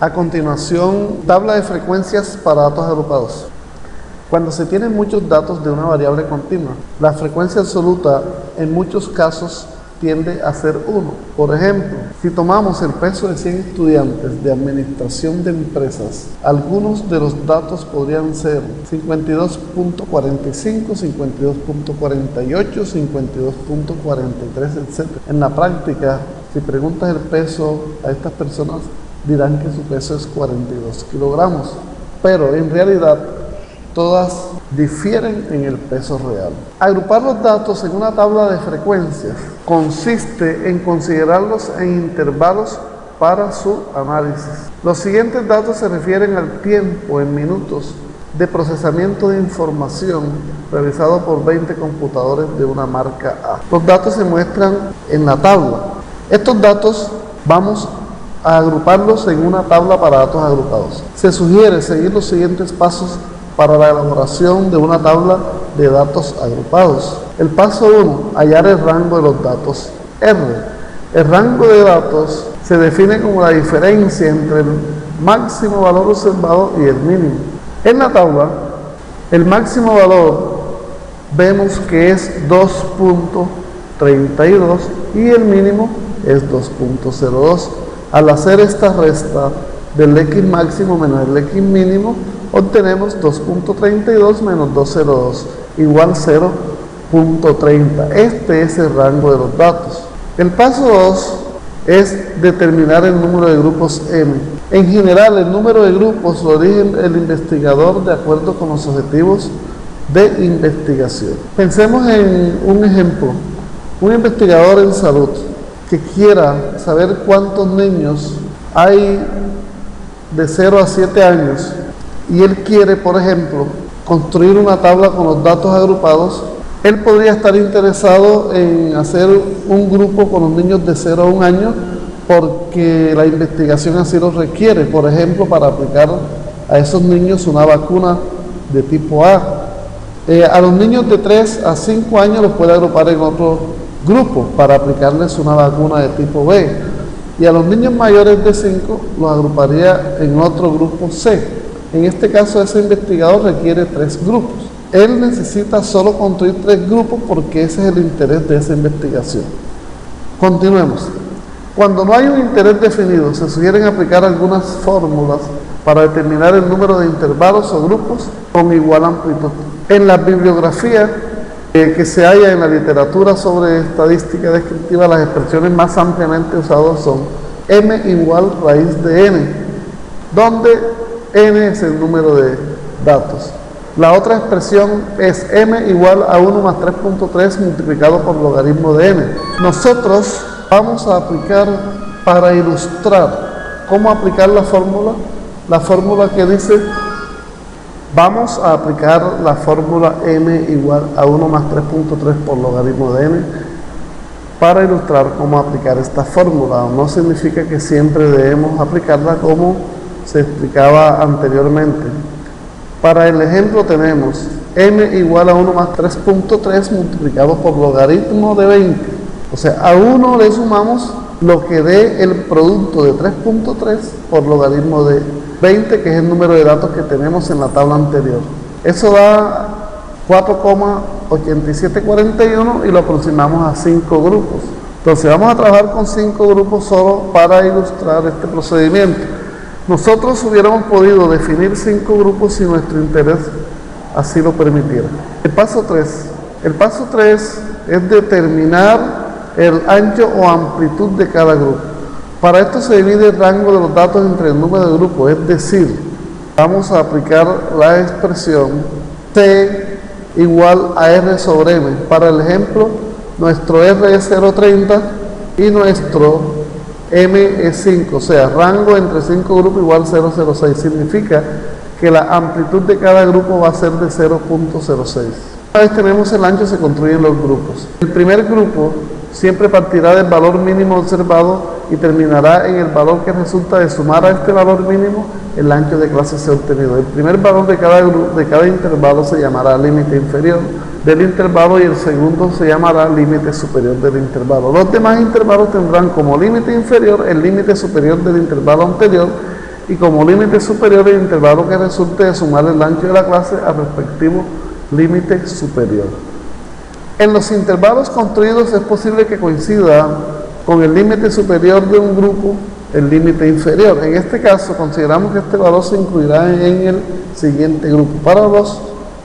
A continuación, tabla de frecuencias para datos agrupados. Cuando se tienen muchos datos de una variable continua, la frecuencia absoluta en muchos casos tiende a ser 1. Por ejemplo, si tomamos el peso de 100 estudiantes de administración de empresas, algunos de los datos podrían ser 52.45, 52.48, 52.43, etc. En la práctica, si preguntas el peso a estas personas, dirán que su peso es 42 kilogramos, pero en realidad todas difieren en el peso real. Agrupar los datos en una tabla de frecuencias consiste en considerarlos en intervalos para su análisis. Los siguientes datos se refieren al tiempo en minutos de procesamiento de información realizado por 20 computadores de una marca A. Los datos se muestran en la tabla. Estos datos vamos a agruparlos en una tabla para datos agrupados. Se sugiere seguir los siguientes pasos para la elaboración de una tabla de datos agrupados. El paso 1, hallar el rango de los datos R. El rango de datos se define como la diferencia entre el máximo valor observado y el mínimo. En la tabla, el máximo valor vemos que es 2.32 y el mínimo es 2.02. Al hacer esta resta del X máximo menos el X mínimo, obtenemos 2.32 menos 2.02 igual 0.30. Este es el rango de los datos. El paso 2 es determinar el número de grupos M. En general, el número de grupos lo elige el investigador de acuerdo con los objetivos de investigación. Pensemos en un ejemplo. Un investigador en salud que quiera saber cuántos niños hay de 0 a 7 años y él quiere, por ejemplo, construir una tabla con los datos agrupados, él podría estar interesado en hacer un grupo con los niños de 0 a 1 año porque la investigación así lo requiere, por ejemplo, para aplicar a esos niños una vacuna de tipo A. A los niños de 3 a 5 años los puede agrupar en otro grupo para aplicarles una vacuna de tipo B, y a los niños mayores de 5 los agruparía en otro grupo C. En este caso, ese investigador requiere 3 grupos. Él necesita solo construir 3 grupos porque ese es el interés de esa investigación. Continuemos. Cuando no hay un interés definido, se sugieren aplicar algunas fórmulas para determinar el número de intervalos o grupos con igual amplitud. En la bibliografía que se halla en la literatura sobre estadística descriptiva, las expresiones más ampliamente usadas son m igual raíz de n, donde n es el número de datos. La otra expresión es m igual a 1 más 3.3 multiplicado por logaritmo de n. Nosotros vamos a aplicar, para ilustrar cómo aplicar la fórmula que dice, vamos a aplicar la fórmula m igual a 1 más 3.3 por logaritmo de n para ilustrar cómo aplicar esta fórmula. No significa que siempre debemos aplicarla como se explicaba anteriormente. Para el ejemplo tenemos m igual a 1 más 3.3 multiplicado por logaritmo de 20. O sea, a 1 le sumamos lo que dé el producto de 3.3 por logaritmo de 20, que es el número de datos que tenemos en la tabla anterior. Eso da 4,8741 y lo aproximamos a 5 grupos. Entonces vamos a trabajar con 5 grupos solo para ilustrar este procedimiento. Nosotros hubiéramos podido definir 5 grupos si nuestro interés así lo permitiera. El paso 3. El paso 3 es determinar el ancho o amplitud de cada grupo. Para esto se divide el rango de los datos entre el número de grupos, es decir, vamos a aplicar la expresión C igual a R sobre M. Para el ejemplo, nuestro R es 0.30 y nuestro M es 5, o sea, rango entre 5 grupos igual 0.06. Significa que la amplitud de cada grupo va a ser de 0.06. Una vez tenemos el ancho, se construyen los grupos. El primer grupo siempre partirá del valor mínimo observado y terminará en el valor que resulta de sumar a este valor mínimo el ancho de clase C obtenido. El primer valor de cada intervalo se llamará límite inferior del intervalo y el segundo se llamará límite superior del intervalo. Los demás intervalos tendrán como límite inferior el límite superior del intervalo anterior y como límite superior el intervalo que resulte de sumar el ancho de la clase al respectivo límite superior. En los intervalos construidos es posible que coincida con el límite superior de un grupo el límite inferior. En este caso consideramos que este valor se incluirá en el siguiente grupo,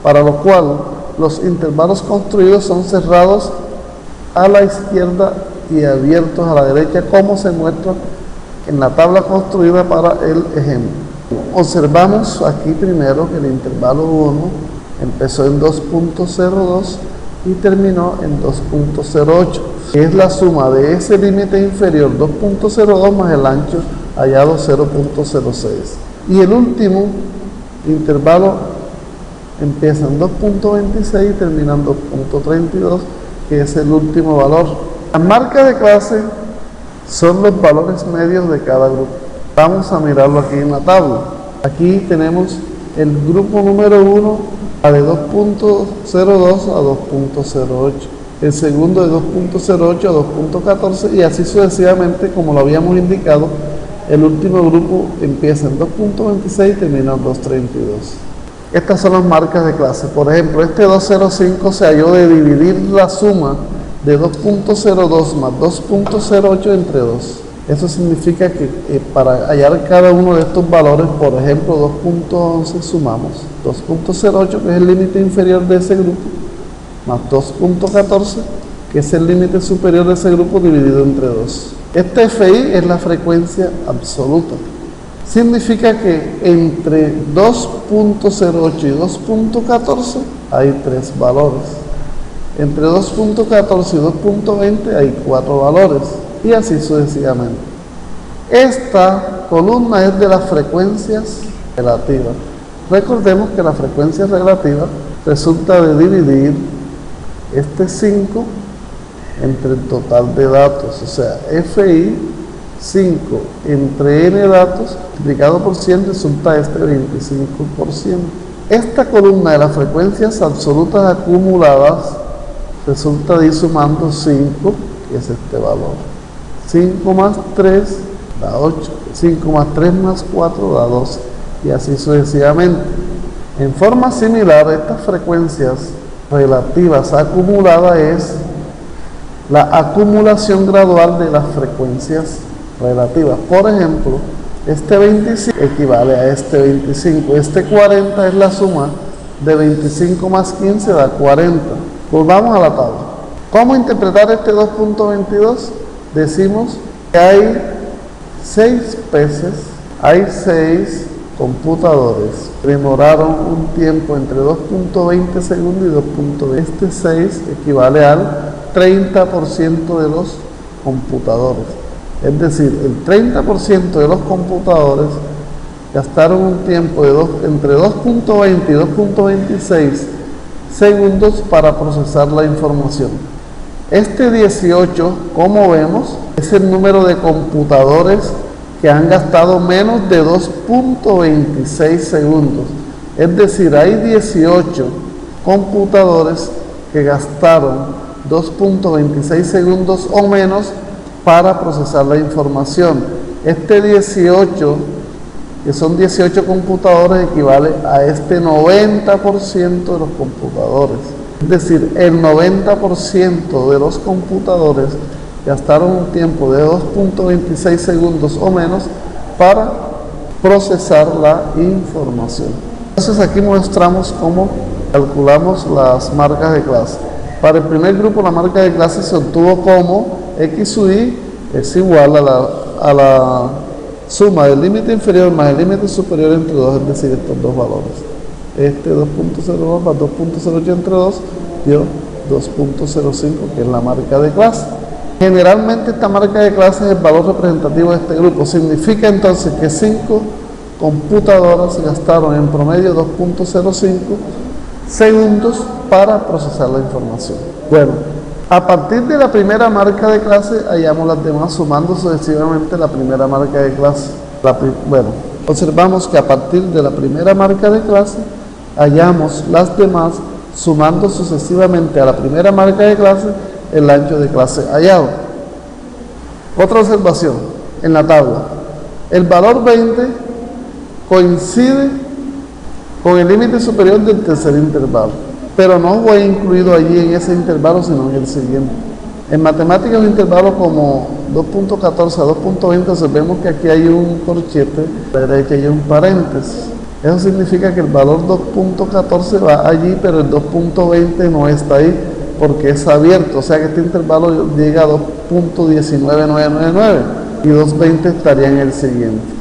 para lo cual los intervalos construidos son cerrados a la izquierda y abiertos a la derecha, como se muestra en la tabla construida para el ejemplo. Observamos aquí primero que el intervalo 1 empezó en 2.02 y terminó en 2.08, que es la suma de ese límite inferior 2.02 más el ancho hallado 0.06. Y el último intervalo empieza en 2.26 y termina en 2.32, que es el último valor. Las marcas de clase son los valores medios de cada grupo. Vamos a mirarlo aquí en la tabla. Aquí tenemos el grupo número 1 de 2.02 a 2.08, el segundo de 2.08 a 2.14 y así sucesivamente, como lo habíamos indicado. El último grupo empieza en 2.26 y termina en 2.32. Estas son las marcas de clase. Por ejemplo, este 205 se halló de dividir la suma de 2.02 más 2.08 entre 2. Eso significa que para hallar cada uno de estos valores, por ejemplo 2.11, sumamos 2.08, que es el límite inferior de ese grupo, más 2.14, que es el límite superior de ese grupo, dividido entre 2. Este FI es la frecuencia absoluta. Significa que entre 2.08 y 2.14 hay 3 valores. Entre 2.14 y 2.20 hay 4 valores. Y así sucesivamente. Esta columna es de las frecuencias relativas. Recordemos que la frecuencia relativa resulta de dividir este 5 entre el total de datos, o sea, FI 5 entre n datos multiplicado por 100 resulta este 25%. Esta columna de las frecuencias absolutas acumuladas resulta de ir sumando 5, que es este valor. 5 más 3 da 8, 5 más 3 más 4 da 12, y así sucesivamente. En forma similar, estas frecuencias relativas acumuladas es la acumulación gradual de las frecuencias relativas. Por ejemplo, este 25 equivale a este 25, este 40 es la suma de 25 más 15 da 40. Volvamos a la tabla. ¿Cómo interpretar este 2.22? Decimos que hay 6 peces, hay 6 computadores, demoraron un tiempo entre 2.20 segundos y 2.20. Este 6 equivale al 30% de los computadores. Es decir, el 30% de los computadores gastaron un tiempo de entre 2.20 y 2.26 segundos para procesar la información. Este 18, como vemos, es el número de computadores que han gastado menos de 2.26 segundos. Es decir, hay 18 computadores que gastaron 2.26 segundos o menos para procesar la información. Este 18, que son 18 computadores, equivale a este 90% de los computadores. Es decir, el 90% de los computadores gastaron un tiempo de 2.26 segundos o menos para procesar la información. Entonces aquí mostramos cómo calculamos las marcas de clase. Para el primer grupo la marca de clase se obtuvo como x sub i es igual a la suma del límite inferior más el límite superior entre 2, es decir, estos dos valores. Este 2.02 más 2.08 entre 2 dio 2.05, que es la marca de clase. Generalmente esta marca de clase es el valor representativo de este grupo. Significa entonces que 5 computadoras gastaron en promedio 2.05 segundos para procesar la información. Bueno, a partir de la primera marca de clase hallamos las demás sumando sucesivamente la primera marca de clase. Bueno, observamos que a partir de la primera marca de clase hallamos las demás sumando sucesivamente a la primera marca de clase el ancho de clase hallado. Otra observación en la tabla. El valor 20 coincide con el límite superior del tercer intervalo, pero no fue incluido allí en ese intervalo, sino en el siguiente. En matemáticas, un intervalo como 2.14 a 2.20, vemos que aquí hay un corchete, a la derecha hay un paréntesis. Eso significa que el valor 2.14 va allí, pero el 2.20 no está ahí porque es abierto, o sea que este intervalo llega a 2.19999 y 2.20 estaría en el siguiente.